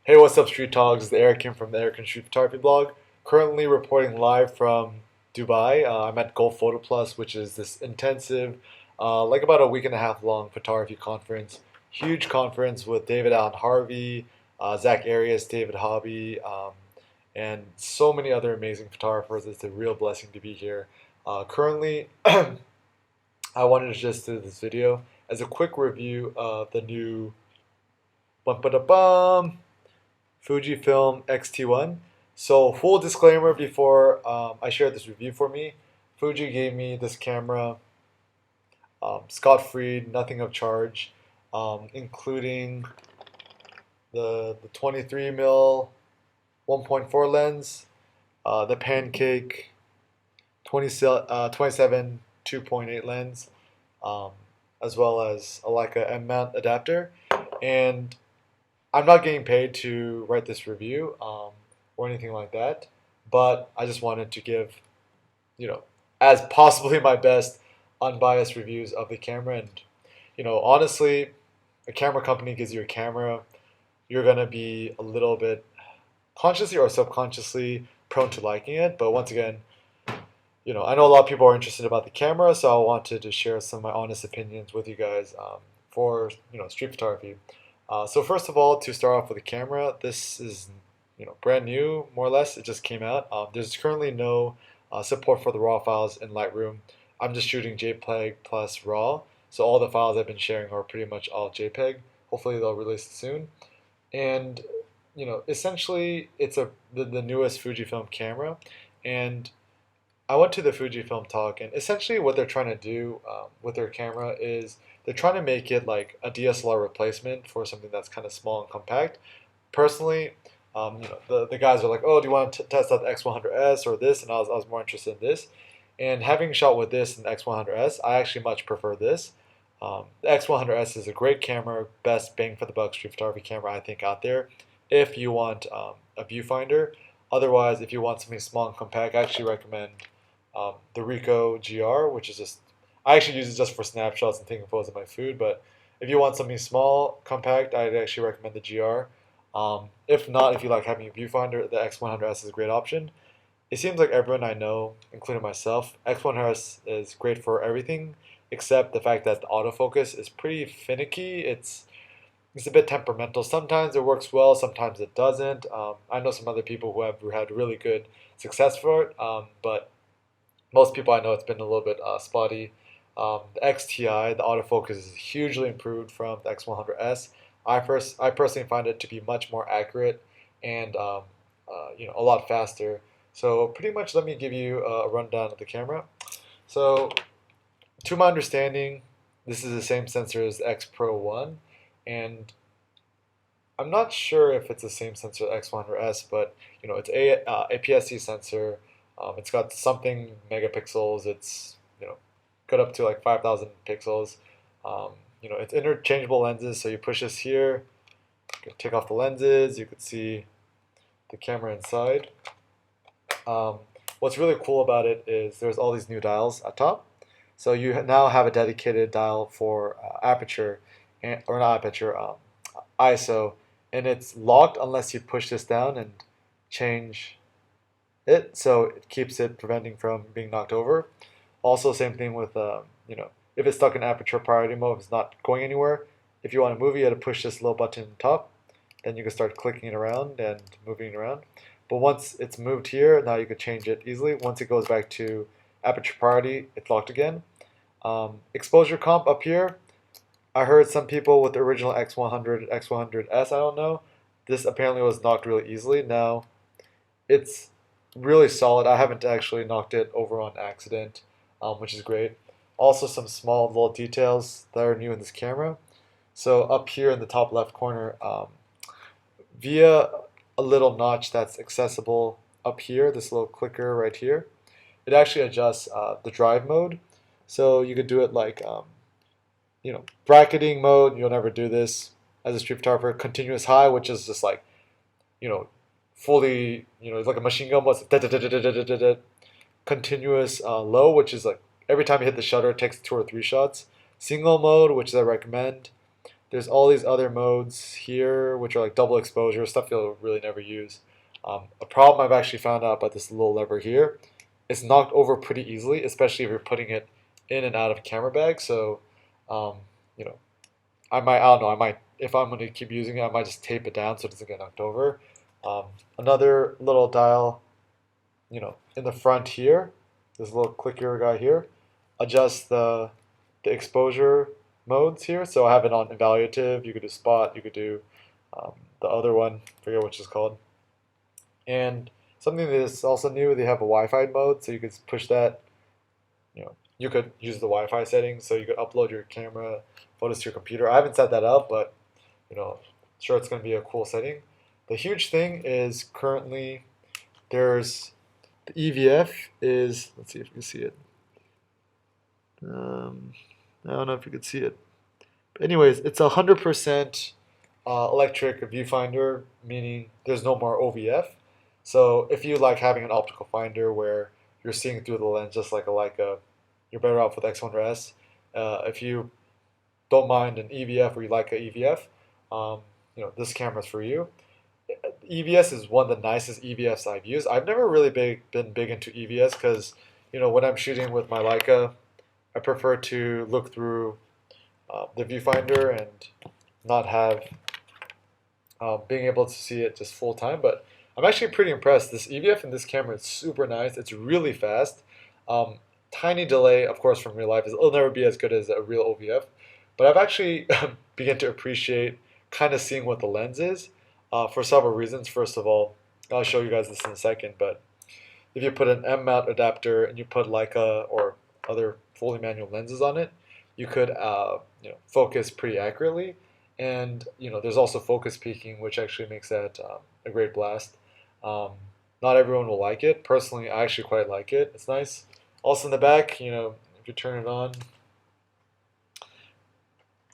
Hey, what's up, Street Talks? This is Eric Kim from the Eric and Street Photography blog. Currently reporting live from Dubai. I'm at Gulf Photo Plus, which is this intensive, like about a week and a half long photography conference. Huge conference with David Allen Harvey, Zach Arias, David Hobby, and so many other amazing photographers. It's a real blessing to be here. Currently, I wanted to just do this video as a quick review of the new bum ba da bum Fujifilm X-T1. So full disclaimer before I share this review for me, Fuji gave me this camera scot-free, nothing of charge, including the 23 mil 1.4 lens, the Pancake 27 2.8 lens, um, as well as a Leica M mount adapter, and I'm not getting paid to write this review or anything like that, but I just wanted to give, you know, as possibly my best unbiased reviews of the camera. And, honestly, a camera company gives you a camera, you're going to be a little bit consciously or subconsciously prone to liking it. But once again, I know a lot of people are interested about the camera, so I wanted to share some of my honest opinions with you guys for, street photography. So first of all, to start off with the camera, this is brand new, more or less. It just came out. There's currently no support for the RAW files in Lightroom. I'm just shooting JPEG plus RAW, so all the files I've been sharing are pretty much all JPEG. Hopefully they'll release it soon. And essentially it's the newest Fujifilm camera, and I went to the Fujifilm talk, and essentially what they're trying to do with their camera is they're trying to make it like a DSLR replacement for something that's kind of small and compact. Personally, the guys are like, oh, do you want to test out the X100S or this? And I was more interested in this. And having shot with this and the X100S, I actually much prefer this. The X100S is a great camera, best bang for the buck street photography camera I think out there. If you want a viewfinder, otherwise, if you want something small and compact, I actually recommend the Ricoh GR, which is just, I actually use it just for snapshots and taking photos of my food. But if you want something small, compact, I'd actually recommend the GR. If not, if you like having a viewfinder, the X100S is a great option. It seems like everyone I know, including myself, X100S is great for everything except the fact that the autofocus is pretty finicky. It's a bit temperamental. Sometimes it works well, sometimes it doesn't. I know some other people who have had really good success for it, but most people I know it's been a little bit spotty. The XTI, the autofocus is hugely improved from the X100S. I personally find it to be much more accurate and a lot faster. So pretty much, let me give you a rundown of the camera. So to my understanding, this is the same sensor as the X Pro 1, and I'm not sure if it's the same sensor as X100S, but it's a APS-C sensor. It's got something megapixels. It's got up to like 5,000 pixels. It's interchangeable lenses, so you push this here, you can take off the lenses, you could see the camera inside. What's really cool about it is there's all these new dials at top. So you now have a dedicated dial for aperture, or not aperture, ISO, and it's locked unless you push this down and change it, so it keeps it preventing from being knocked over. Also, same thing with if it's stuck in aperture priority mode, if it's not going anywhere. If you want to move it, you have to push this little button on top, then you can start clicking it around and moving it around. But once it's moved here, now you can change it easily. Once it goes back to aperture priority, it's locked again. Exposure comp up here. I heard some people with the original X100, X100S, I don't know, this apparently was knocked really easily. Now, it's really solid. I haven't actually knocked it over on accident, which is great. Also, some small little details that are new in this camera. So up here in the top left corner, via a little notch that's accessible up here, this little clicker right here, it actually adjusts the drive mode. So you could do it like, bracketing mode. You'll never do this as a street photographer. Continuous high, which is just like, fully, it's like a machine gun, but it's continuous low, which is like every time you hit the shutter, it takes 2 or 3 shots. Single mode, which I recommend. there's all these other modes here, which are like double exposure, stuff you'll really never use. A problem I've actually found out about this little lever here, it's knocked over pretty easily, especially if you're putting it in and out of camera bag. So, um, you know, I don't know, I might, if I'm going to keep using it, I might just tape it down so it doesn't get knocked over. Um, Another little dial, in the front here, this little clicker guy here, adjusts the exposure modes here. So I have it on evaluative. You could do spot. You could do the other one. Forget what it's called. And something that is also new, they have a Wi-Fi mode, so you could push that. You could use the Wi-Fi settings, so you could upload your camera photos to your computer. I haven't set that up, but sure, it's going to be a cool setting. The huge thing is currently there's the EVF is. Let's see if you can see it. I don't know if you can see it. But anyways, it's 100% electric viewfinder, meaning there's no more OVF. So if you like having an optical finder where you're seeing through the lens just like a Leica, you're better off with X100S. If you don't mind an EVF or you like an EVF, this camera's for you. EVS is one of the nicest EVFs I've used. I've never really been big into EVS because, when I'm shooting with my Leica, I prefer to look through the viewfinder and not have being able to see it just full time. But I'm actually pretty impressed. This EVF in this camera is super nice. It's really fast. Tiny delay, of course, from real life. It'll never be as good as a real OVF. But I've actually begun to appreciate kind of seeing what the lens is for several reasons. First of all, I'll show you guys this in a second, but if you put an M mount adapter and you put Leica or other fully manual lenses on it, you could focus pretty accurately. And there's also focus peaking, which actually makes that a great blast. Not everyone will like it. Personally, I actually quite like it. It's nice. Also in the back, if you turn it on,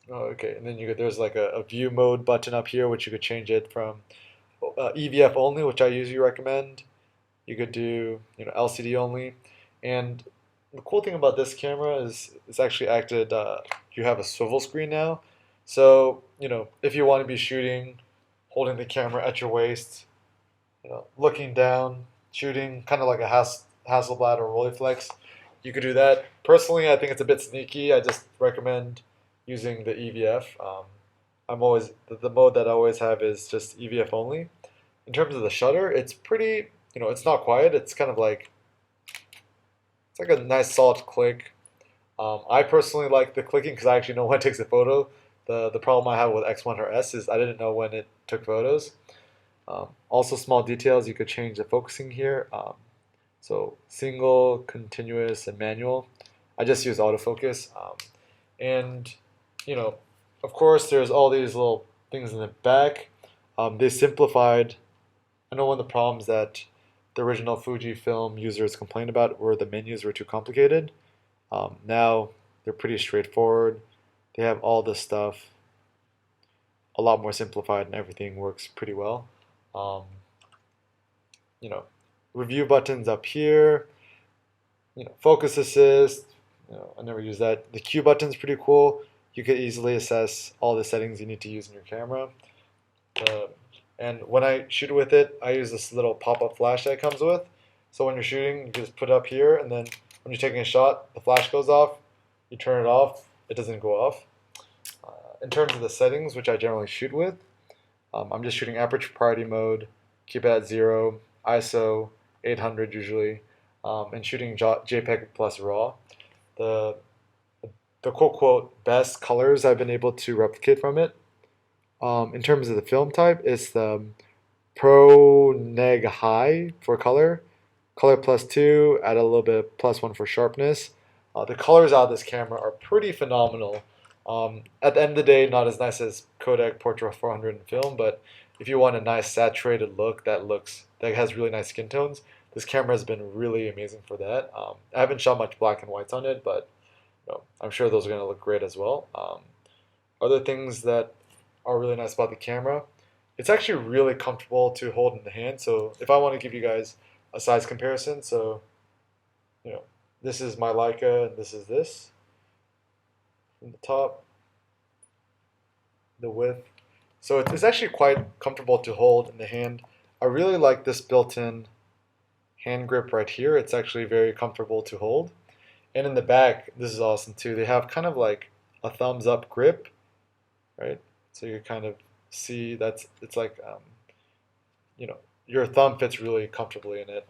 okay, and then there's like a view mode button up here, which you could change it from EVF only, which I usually recommend. You could do LCD only, and the cool thing about this camera is it's actually you have a swivel screen now, so if you want to be shooting, holding the camera at your waist, looking down, shooting kind of like a Hasselblad or Rolleiflex, you could do that. Personally, I think it's a bit sneaky. I just recommend using the EVF. The mode that I always have is just EVF only. In terms of the shutter, it's pretty, it's not quiet. It's kind of like, it's like a nice solid click. I personally like the clicking because I actually know when it takes a photo. The problem I have with X100S is I didn't know when it took photos. Also small details, you could change the focusing here. So single, continuous, and manual. I just use autofocus. And, of course, there's all these little things in the back. They simplified. I know one of the problems that the original Fujifilm users complained about were the menus were too complicated. Now they're pretty straightforward. They have all this stuff a lot more simplified and everything works pretty well. You know, Review buttons up here. Focus assist. I never use that. The Q button's pretty cool. You could easily assess all the settings you need to use in your camera. And when I shoot with it, I use this little pop-up flash that it comes with. So when you're shooting, you just put it up here, and then when you're taking a shot, the flash goes off. You turn it off, it doesn't go off. In terms of the settings, which I generally shoot with, I'm just shooting aperture priority mode, keep it at 0, ISO 800 usually, and shooting JPEG plus RAW. The quote best colors I've been able to replicate from it, in terms of the film type, it's the Pro Neg High for color +2, add a little bit +1 for sharpness. The colors out of this camera are pretty phenomenal. At the end of the day, not as nice as Kodak Portra 400 in film, but if you want a nice saturated look that has really nice skin tones, this camera has been really amazing for that. I haven't shot much black and whites on it, but I'm sure those are going to look great as well. Other things that are really nice about the camera, it's actually really comfortable to hold in the hand. So if I want to give you guys a size comparison, so this is my Leica and this is this from the top. the width. So it's actually quite comfortable to hold in the hand. I really like this built-in hand grip right here. It's actually very comfortable to hold. And in the back, this is awesome too. They have kind of like a thumbs up grip, right? So you kind of see it's like you know, your thumb fits really comfortably in it.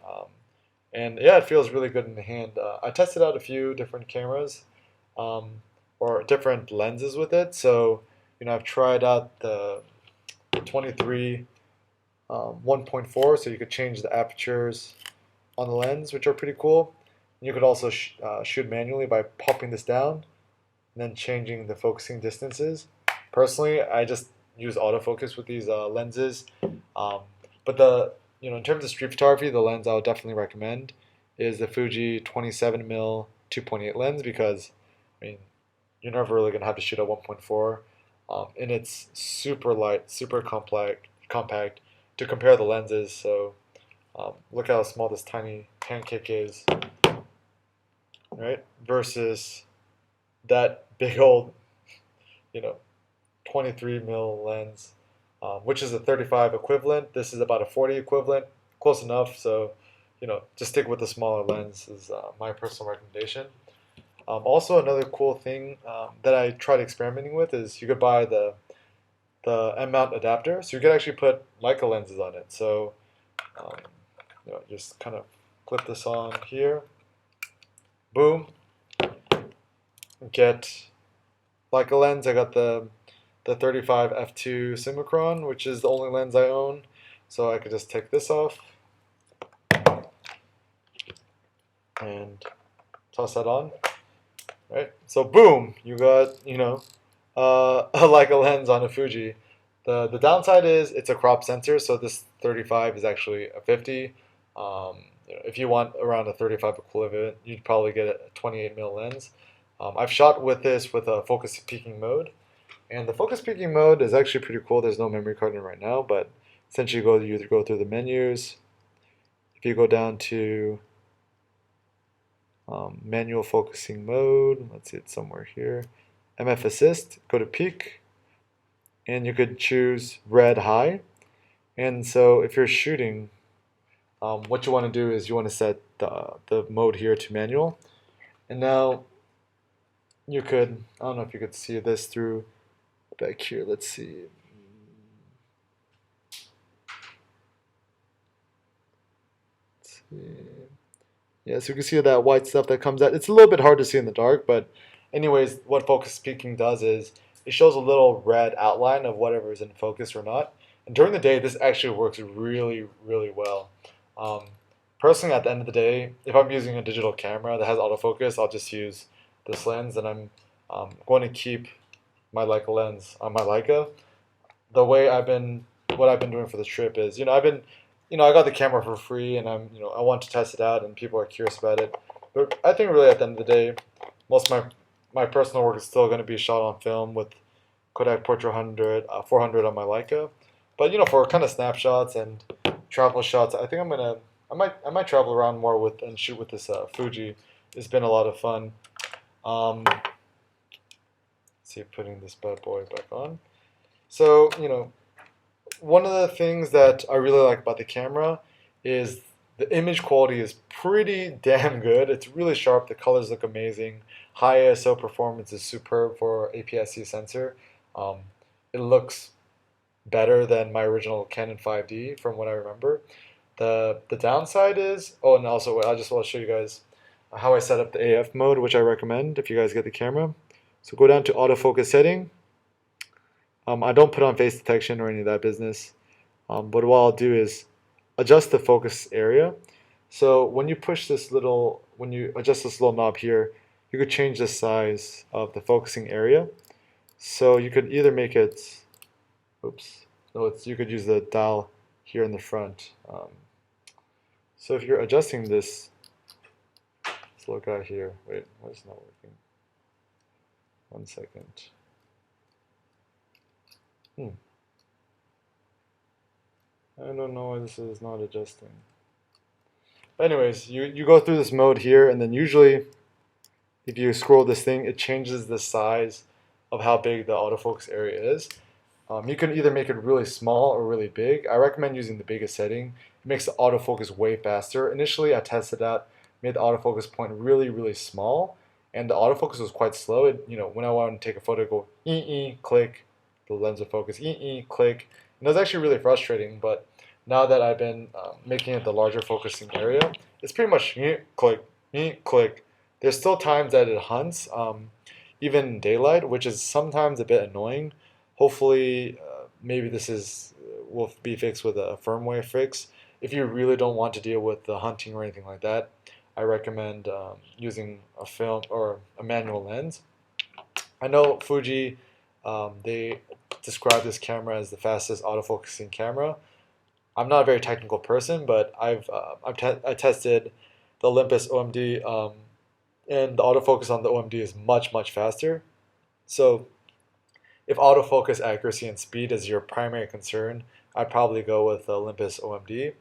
And yeah, it feels really good in the hand. I tested out a few different cameras um, or different lenses with it. So, I've tried out the 23 1.4, so you could change the apertures on the lens, which are pretty cool. You could also shoot manually by popping this down and then changing the focusing distances. Personally, I just use autofocus with these lenses. Um, but in terms of street photography, the lens I would definitely recommend is the Fuji 27mm 2.8 lens because, I mean, you're never really gonna have to shoot at 1.4, and it's super light, super compact to compare the lenses. So look how small this tiny pancake is, right? Versus that big old, 23mm lens, which is a 35 equivalent. This is about a 40 equivalent, close enough. So, just stick with the smaller lens is my personal recommendation. Also, another cool thing that I tried experimenting with is you could buy the M-mount adapter, so you could actually put Leica lenses on it. So, um, just kind of clip this on here. Boom. Get Leica lens. I got the 35 f2 Summicron, which is the only lens I own. So I could just take this off and toss that on. Right? So boom, you got, a Leica lens on a Fuji. The downside is it's a crop sensor, so this 35 is actually a 50. If you want around a 35 equivalent, you'd probably get a 28mm lens. I've shot with this with a focus peaking mode, and the focus peaking mode is actually pretty cool. There's no memory card in it right now, but essentially you either go through the menus. If you go down to manual focusing mode, let's see, it's somewhere here. MF assist, go to peak, and you could choose red high. And so if you're shooting, what you want to do is you want to set the mode here to manual. And now you could, I don't know if you could see this through back here, let's see. Let's see. Yeah, so you can see that white stuff that comes out. It's a little bit hard to see in the dark, but anyways, what focus peaking does is it shows a little red outline of whatever is in focus or not. And during the day, this actually works really, really well. Personally, at the end of the day, if I'm using a digital camera that has autofocus, I'll just use this lens, and I'm going to keep my Leica lens on my Leica. What I've been doing for this trip is, I got the camera for free, and I want to test it out, and people are curious about it. But I think really at the end of the day, most of my personal work is still going to be shot on film with Kodak Portra 400 on my Leica. But for kind of snapshots and travel shots, I think I might travel around more with and shoot with this Fuji. It's been a lot of fun. Let's see, putting this bad boy back on. So one of the things that I really like about the camera is the image quality is pretty damn good. It's really sharp. The colors look amazing. High ISO performance is superb for APS-C sensor. It looks better than my original Canon 5D from what I remember. The downside is, oh, and also I just want to show you guys how I set up the AF mode, which I recommend if you guys get the camera. So go down to autofocus setting. I don't put on face detection or any of that business. But what I'll do is adjust the focus area. So when you adjust this little knob here, you could change the size of the focusing area. So you could either make it, you could use the dial here in the front. So if you're adjusting this little guy here, wait, why is it not working? 1 second. I don't know why this is not adjusting. But anyways, you go through this mode here, and then usually if you scroll this thing, it changes the size of how big the autofocus area is. You can either make it really small or really big. I recommend using the biggest setting. It makes the autofocus way faster. Initially, I tested out, made the autofocus point really, really small, and the autofocus was quite slow. When I wanted to take a photo, it go click, the lens would focus, click. And it was actually really frustrating, but now that I've been making it the larger focusing area, it's pretty much click, click. There's still times that it hunts, even in daylight, which is sometimes a bit annoying. Hopefully, maybe will be fixed with a firmware fix. If you really don't want to deal with the hunting or anything like that, I recommend using a film or a manual lens. I know Fuji, they describe this camera as the fastest autofocusing camera. I'm not a very technical person, but I tested the Olympus OMD, and the autofocus on the OMD is much, much faster. So if autofocus accuracy and speed is your primary concern, I'd probably go with the Olympus OMD,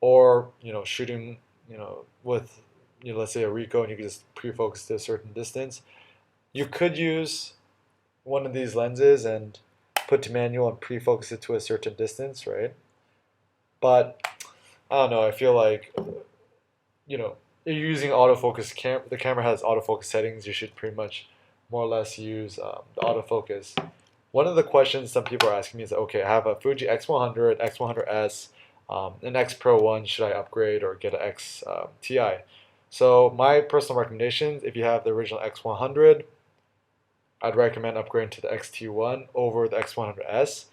or shooting with let's say a Ricoh, and you can just pre-focus to a certain distance. You could use one of these lenses and put to manual and pre-focus it to a certain distance, right? But I don't know. I feel like you're using autofocus the camera has autofocus settings. You should pretty much more or less use the autofocus. One of the questions some people are asking me is, okay, I have a Fuji X100, X100S, an X Pro 1. Should I upgrade or get an X-Ti? So my personal recommendations, if you have the original X100, I'd recommend upgrading to the X-T1 over the X100S.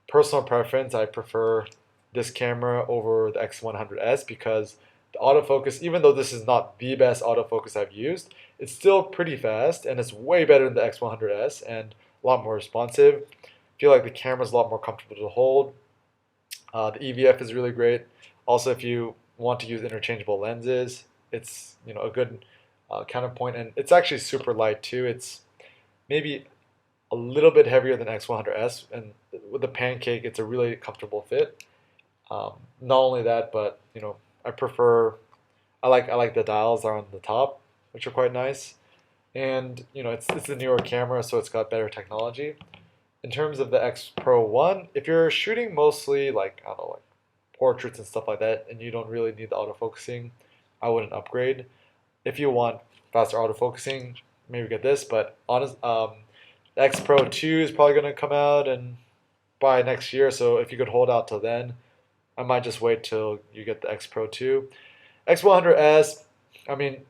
Personal preference, I prefer this camera over the X100S because the autofocus, even though this is not the best autofocus I've used, it's still pretty fast and it's way better than the X100S and a lot more responsive. I feel like the camera's a lot more comfortable to hold. The EVF is really great. Also, if you want to use interchangeable lenses, it's a good counterpoint, and it's actually super light too. It's maybe a little bit heavier than X100S, and with the pancake, it's a really comfortable fit. Not only that, but I like the dials are on the top, which are quite nice. And it's a newer camera, so it's got better technology. In terms of the X Pro 1, if you're shooting mostly like I don't know, like portraits and stuff like that, and you don't really need the autofocusing, I wouldn't upgrade. If you want faster autofocusing, maybe get this. But the X Pro 2 is probably going to come out and by next year, so if you could hold out till then, I might just wait till you get the X Pro 2. X100S, I mean,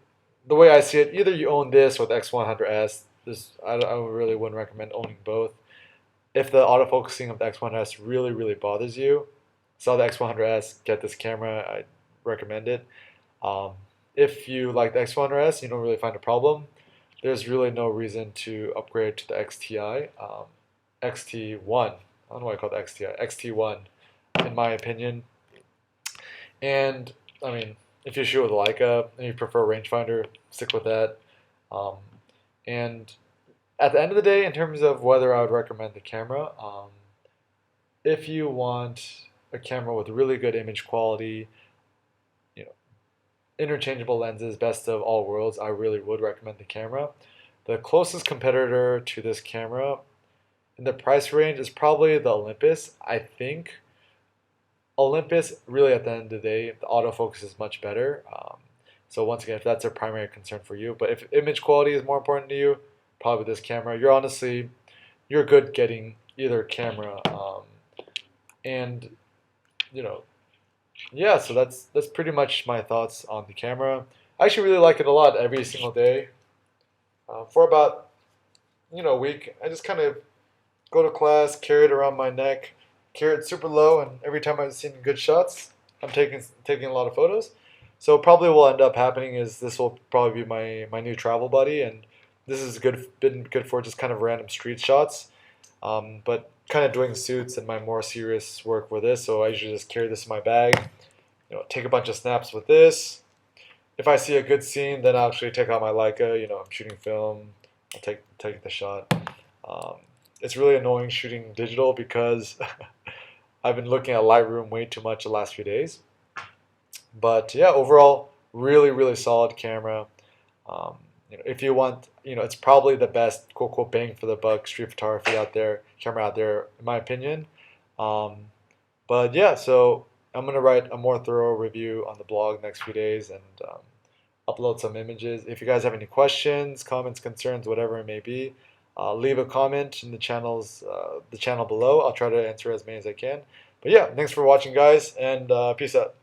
the way I see it, either you own this or the X100S. I really wouldn't recommend owning both. If the autofocusing of the X100S really, really bothers you, sell the X100S, get this camera. I recommend it. If you like the X100S, you don't really find a problem, there's really no reason to upgrade to the XTI, XT1. I don't know why I call it XTI, XT1, in my opinion. And I mean, if you shoot with Leica and you prefer rangefinder, stick with that. And at the end of the day, in terms of whether I would recommend the camera, if you want a camera with really good image quality, interchangeable lenses, best of all worlds, I really would recommend the camera. The closest competitor to this camera in the price range is probably the Olympus. I think Olympus, really at the end of the day, the autofocus is much better. So once again, if that's a primary concern for you, but if image quality is more important to you, probably this camera. You're good getting either camera, and yeah. So that's pretty much my thoughts on the camera. I actually really like it a lot every single day. For about a week, I just kind of go to class, carry it around my neck, carry it super low, and every time I'm seeing good shots, I'm taking a lot of photos. So probably what will end up happening is this will probably be my new travel buddy, and this is been good for just kind of random street shots, but kind of doing suits and my more serious work with this. So I usually just carry this in my bag, take a bunch of snaps with this. If I see a good scene, then I'll actually take out my Leica. I'm shooting film. I'll take the shot. It's really annoying shooting digital because I've been looking at Lightroom way too much the last few days. But yeah, overall, really, really solid camera. if you want, it's probably the best quote unquote bang for the buck street photography out there, camera out there, in my opinion. Um, but yeah, so I'm gonna write a more thorough review on the blog next few days and upload some images. If you guys have any questions, comments, concerns, whatever it may be, leave a comment in the channel below. I'll try to answer as many as I can. But yeah, thanks for watching, guys, and peace out.